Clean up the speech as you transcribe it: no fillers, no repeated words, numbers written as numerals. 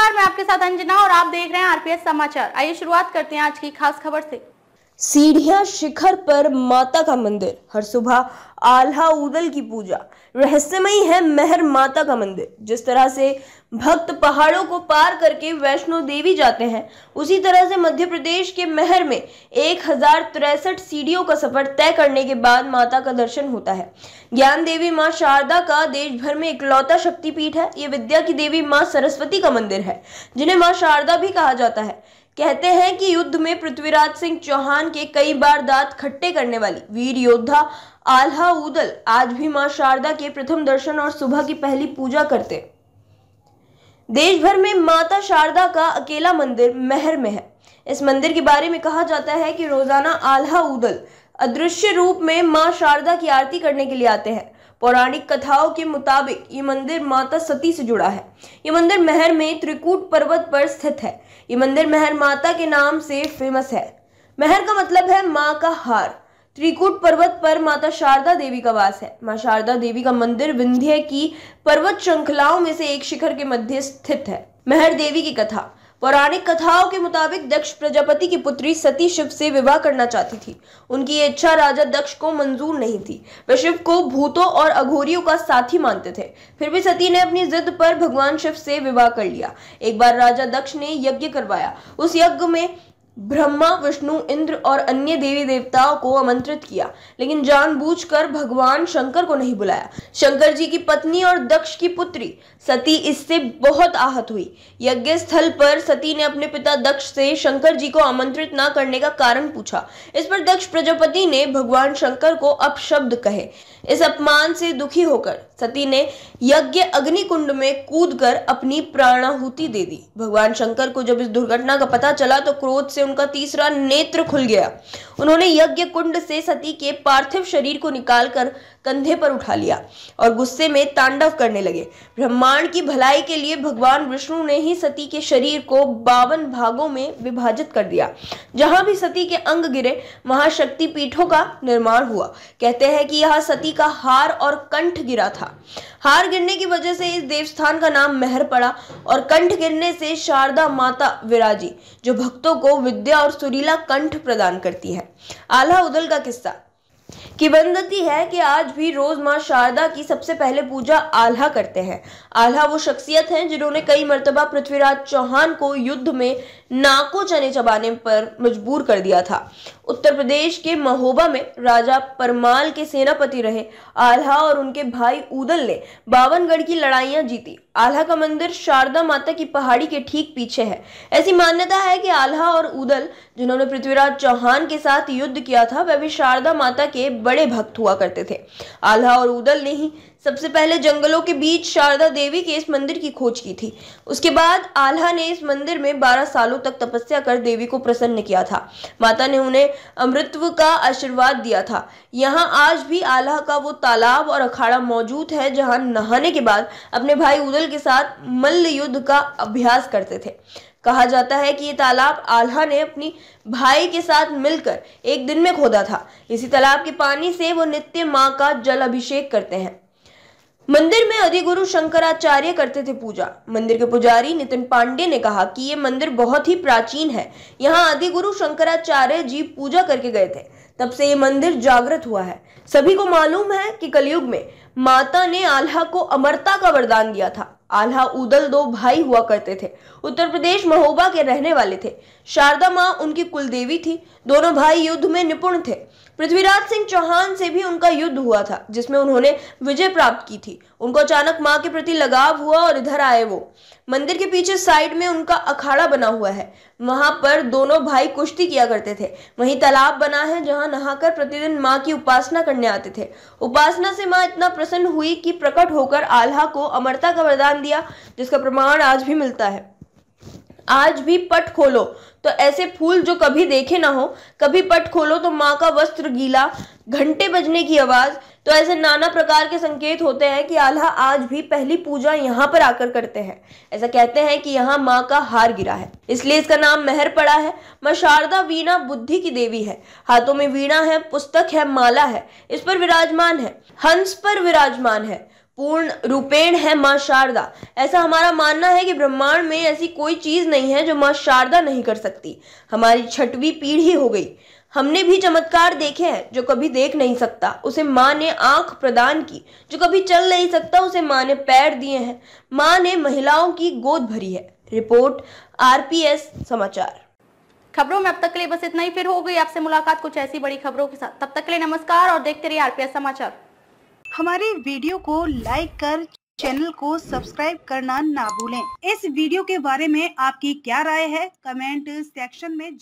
नमस्कार, मैं आपके साथ अंजना और आप देख रहे हैं आरपीएस समाचार। आइए शुरुआत करते हैं आज की खास खबर से। सीढ़ियां शिखर पर माता का मंदिर, हर सुबह आल्हा ऊदल की पूजा। रहस्यमयी है मेहर माता का मंदिर। जिस तरह से भक्त पहाड़ों को पार करके वैष्णो देवी जाते हैं, उसी तरह से मध्य प्रदेश के मेहर में 1063 सीढ़ियों का सफर तय करने के बाद माता का दर्शन होता है। ज्ञान देवी मां शारदा का देश भर में इकलौता शक्तिपीठ है। ये विद्या की देवी मां सरस्वती का मंदिर है, जिन्हें मां शारदा भी कहा जाता है। कहते हैं कि युद्ध में पृथ्वीराज सिंह चौहान के कई बार दांत खट्टे करने वाली वीर योद्धा आल्हा ऊदल आज भी मां शारदा के प्रथम दर्शन और सुबह की पहली पूजा करते। देश भर में माता शारदा का अकेला मंदिर मेहर में है। इस मंदिर के बारे में कहा जाता है कि रोजाना आल्हा ऊदल अदृश्य रूप में मां शारदा की आरती करने के लिए आते हैं। पौराणिक कथाओं के मुताबिक ये मंदिर माता सती से जुड़ा है। ये मंदिर मेहर में त्रिकूट पर्वत पर स्थित है। ये मंदिर मेहर माता के नाम से फेमस है। मेहर का मतलब है मां का हार। त्रिकूट पर्वत पर माता शारदा देवी का वास है। मां शारदा देवी का मंदिर विंध्य की पर्वत श्रृंखलाओं में से एक शिखर के मध्य स्थित है। मेहर देवी की कथा। पौराणिक कथाओं के मुताबिक दक्ष प्रजापति की पुत्री सती शिव से विवाह करना चाहती थी। उनकी ये इच्छा राजा दक्ष को मंजूर नहीं थी। वे शिव को भूतों और अघोरियों का साथी मानते थे। फिर भी सती ने अपनी जिद पर भगवान शिव से विवाह कर लिया। एक बार राजा दक्ष ने यज्ञ करवाया। उस यज्ञ में ब्रह्मा, विष्णु, इंद्र और अन्य देवी देवताओं को आमंत्रित किया, लेकिन जानबूझकर भगवान शंकर को नहीं बुलाया। शंकर जी की पत्नी और दक्ष की पुत्री सती इससे बहुत आहत हुई। यज्ञ स्थल पर सती ने अपने पिता दक्ष से शंकर जी को आमंत्रित न करने का कारण पूछा। इस पर दक्ष प्रजापति ने भगवान शंकर को अपशब्द कहे। इस अपमान से दुखी होकर सती ने यज्ञ अग्निकुंड में कूदकर अपनी प्राणाहुति दे दी। भगवान शंकर को जब इस दुर्घटना का पता चला तो क्रोध से उनका तीसरा नेत्र खुल गया। उन्होंने यज्ञ कुंड से सती के पार्थिव शरीर को निकालकर कंधे पर उठा लिया और गुस्से में तांडव करने लगे। ब्रह्मांड की भलाई के लिए भगवान विष्णु ने ही सती के शरीर को 52 भागों में विभाजित कर दिया। जहां भी सती के अंग गिरे वहां शक्ति पीठों का निर्माण हुआ। कहते हैं कि यहाँ सती का हार और कंठ गिरा था। हार गिरने की वजह से इस देवस्थान का नाम मेहर पड़ा और कंठ गिरने से शारदा माता विराजी, जो भक्तों को विद्या और सुरीला कंठ प्रदान करती है। आल्हा ऊदल का किस्सा। किंवदंती है कि आज भी रोज मां शारदा की सबसे पहले पूजा आल्हा करते हैं। आल्हा वो शख्सियत हैं जिन्होंने कई मर्तबा पृथ्वीराज चौहान को युद्ध में नाको चने चबाने पर मजबूर कर दिया था। उत्तर प्रदेश के महोबा में राजा परमाल के सेनापति रहे आल्हा और उनके भाई ऊदल ने 52 गढ़ की लड़ाइयां जीती। आल्हा का मंदिर शारदा माता की पहाड़ी के ठीक पीछे है। ऐसी मान्यता है कि आल्हा और ऊदल, जिन्होंने पृथ्वीराज चौहान के साथ युद्ध किया था, वह भी शारदा माता के बड़े भक्त हुआ करते थे। आल्हा और ऊदल ने ही सबसे पहले जंगलों के बीच शारदा देवी के इस मंदिर की खोज की थी। उसके बाद आल्हा ने इस मंदिर में 12 सालों तक तपस्या कर देवी को प्रसन्न किया था। माता ने उन्हें अमृतत्व का आशीर्वाद दिया था। यहाँ आज भी आल्हा का वो तालाब और अखाड़ा मौजूद है जहाँ नहाने के बाद अपने भाई ऊदल के साथ मल्ल युद्ध का अभ्यास करते थे। कहा जाता है कि ये तालाब आल्हा ने अपनी भाई के साथ मिलकर एक दिन में खोदा था। इसी तालाब के पानी से वो नित्य मां का जल अभिषेक करते हैं। मंदिर में अधिगुरु शंकराचार्य करते थे पूजा। मंदिर के पुजारी नितिन पांडे ने कहा कि ये मंदिर बहुत ही प्राचीन है। यहाँ अधिगुरु शंकराचार्य जी पूजा करके गए थे, तब से ये मंदिर जागृत हुआ है। सभी को मालूम है कि कलयुग में माता ने आल्हा को अमरता का वरदान दिया था। आल्हा ऊदल 2 भाई हुआ करते थे। उत्तर प्रदेश महोबा के रहने वाले थे। शारदा मां उनकी कुलदेवी थी। दोनों भाई युद्ध में निपुण थे। पृथ्वीराज सिंह चौहान से भी उनका युद्ध हुआ था, जिसमें उन्होंने विजय प्राप्त की थी। उनको अचानक मां के प्रति लगाव हुआ और इधर आए वो। मंदिर के पीछे साइड में उनका अखाड़ा बना हुआ है। वहां पर दोनों भाई कुश्ती किया करते थे। वहीं तालाब बना है जहां नहाकर प्रतिदिन मां की उपासना करने आते थे। उपासना से मां इतना प्रसन्न हुई कि प्रकट होकर आल्हा को अमरता का वरदान दिया, जिसका प्रमाण आज भी मिलता है। आज भी पट खोलो तो ऐसे फूल जो कभी देखे ना हो, कभी पट खोलो तो माँ का वस्त्र गीला, घंटे बजने की आवाज, तो ऐसे नाना प्रकार के संकेत होते हैं कि आल्हा आज भी पहली पूजा यहाँ पर आकर करते हैं। ऐसा कहते हैं कि यहाँ माँ का हार गिरा है, इसलिए इसका नाम मेहर पड़ा है। माँ शारदा वीणा बुद्धि की देवी है। हाथों में वीणा है, पुस्तक है, माला है, इस पर विराजमान है, हंस पर विराजमान है। पूर्ण रूपेण है माँ शारदा। ऐसा हमारा मानना है कि ब्रह्मांड में ऐसी कोई चीज नहीं है जो माँ शारदा नहीं कर सकती। हमारी 6वीं पीढ़ी हो गई, हमने भी चमत्कार देखे हैं। जो कभी देख नहीं सकता उसे माँ ने आंख प्रदान की, जो कभी चल नहीं सकता उसे माँ ने पैर दिए हैं। माँ ने महिलाओं की गोद भरी है। रिपोर्ट आरपीएस समाचार। खबरों में अब तक के लिए बस इतना ही। फिर हो गई आपसे मुलाकात कुछ ऐसी बड़ी खबरों के साथ। तब तक के लिए नमस्कार और देखते रहिए आरपीएस समाचार। हमारे वीडियो को लाइक कर चैनल को सब्सक्राइब करना ना भूलें। इस वीडियो के बारे में आपकी क्या राय है कमेंट सेक्शन में